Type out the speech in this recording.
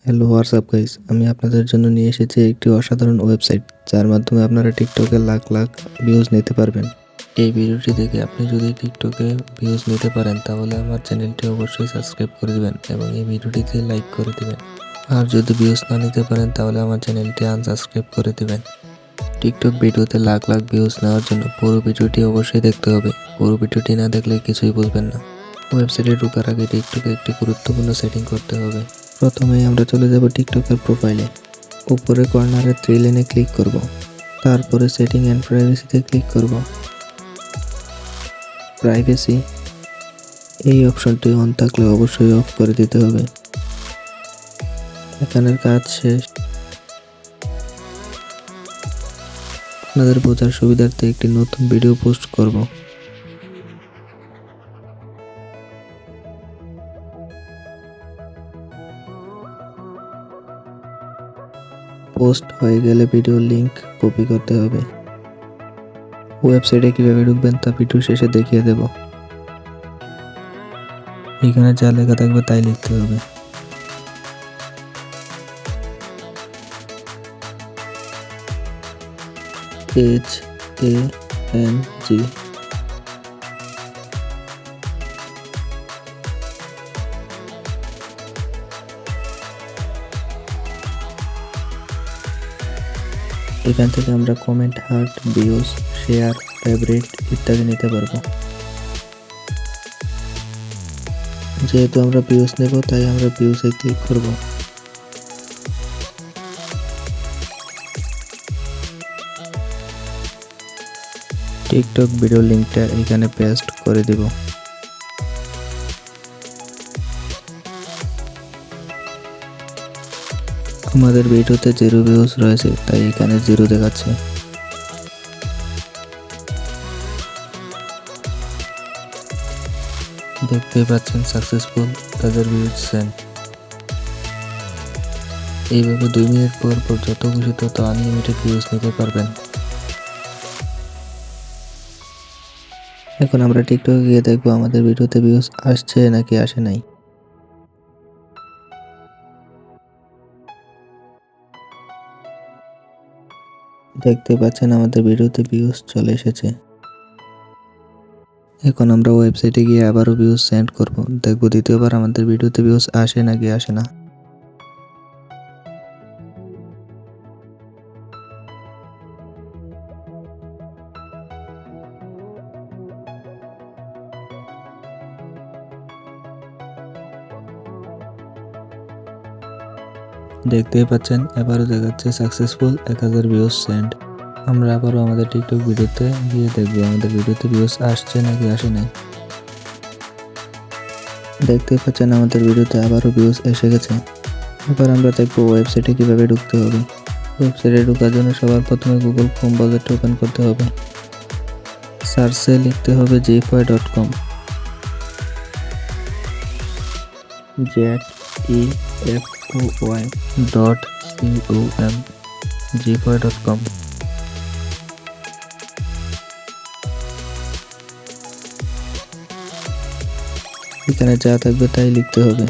Hello WhatsApp guys, আমি আপনাদের জন্য নিয়ে এসেছি একটি অসাধারণ ওয়েবসাইট যার মাধ্যমে আপনারা টিকটকে লাখ লাখ ভিউজ নিতে পারবেন। এই ভিডিওটি দেখে আপনি যদি টিকটকে ভিউজ নিতে পারেন তাহলে আমার চ্যানেলটি অবশ্যই সাবস্ক্রাইব করে দিবেন এবং এই ভিডিওটিতে লাইক করে দিবেন। আর যদি ভিউজ না নিতে পারেন তাহলে আমার চ্যানেলটি আনসাবস্ক্রাইব করে দিবেন। টিকটক ভিডিওতে লাখ লাখ ভিউজ নেওয়ার জন্য পুরো ভিডিওটি অবশ্যই দেখতে হবে। পুরো ভিডিওটি না দেখলে কিছুই বুঝবেন না। ওয়েবসাইটে ঢোকার আগে টিকটকে একটি গুরুত্বপূর্ণ সেটিং করতে হবে। প্রথমেই আমরা চলে যাব টিকটকের প্রোফাইলে। উপরে কর্নারে থ্রি লাইনে ক্লিক করব। তারপরে সেটিং অ্যান্ড প্রাইভেসিতে ক্লিক করব। প্রাইভেসি এই অপশনটি অন থাকলে অবশ্যই অফ করে দিতে হবে। এখানের কাজ শেষ। আপনাদের বোঝার সুবিধার্থে একটি নতুন ভিডিও পোস্ট করব। পোস্ট হয়ে গেলে ভিডিও লিংক কপি করতে হবে। ওয়েবসাইটে কিভাবে ঢুকবেন তা ভিডিও শেষে দেখিয়ে দেব। এখানে যা লেখা থাকবে তাই লিখতে হবে। HANG এখান থেকে আমরা comment, heart, views, share, favourite ইত্যাদি নিতে পারবো। যেহেতু আমরা ভিউজ নেব তাই আমরা ভিউজে ক্লিক করব। টিকটক ভিডিও লিংকটা এখানে পেস্ট করে দেব। আমাদের ভিডিওতে 0 ভিউজ রয়েছে তাই এখানে 0 দেখাচ্ছে। দেখতেই পাচ্ছেন সাকসেসফুল, তাদের ভিউজ সেন্ড। এইভাবে 2 মিনিট পর পর যত খুশি তত আনলিমিটেড ভিউজ নিতে পারবেন। এখন আমরা টিকটকে গিয়ে দেখবো আমাদের ভিডিওতে ভিউজ আসছে নাকি আসে নাই। দেখতে পাচ্ছেন আমাদের ভিডিওতে ভিউজ চলে এসেছে। এখন আমরা ওয়েবসাইটে গিয়ে আবারও ভিউজ সেন্ড করব। দেখব দ্বিতীয়বার আমাদের ভিডিওতে ভিউজ আসে নাকি আসে না। দেখতেই পাচ্ছেন এবারও দেখাচ্ছে সাকসেসফুল, 1000 ভিউজ সেন্ড। আমরা আবারও আমাদের টিকটক ভিডিওতে গিয়ে দেখবো আমাদের ভিডিওতে ভিউজ আসছে নাকি আসে নাই। দেখতেই পাচ্ছেন আমাদের ভিডিওতে আবারও ভিউজ এসে গেছে। এবার আমরা দেখবো ওয়েবসাইটে কিভাবে ঢুকতে হবে। ওয়েবসাইটে ঢোকার জন্য সবার প্রথমে গুগল ক্রোম ব্রাউজারটা ওপেন করতে হবে। সার্চে লিখতে হবে jefoy.com, jefoy.com, jefoy.com। এখানে যা থাকবে তাই লিখতে হবে।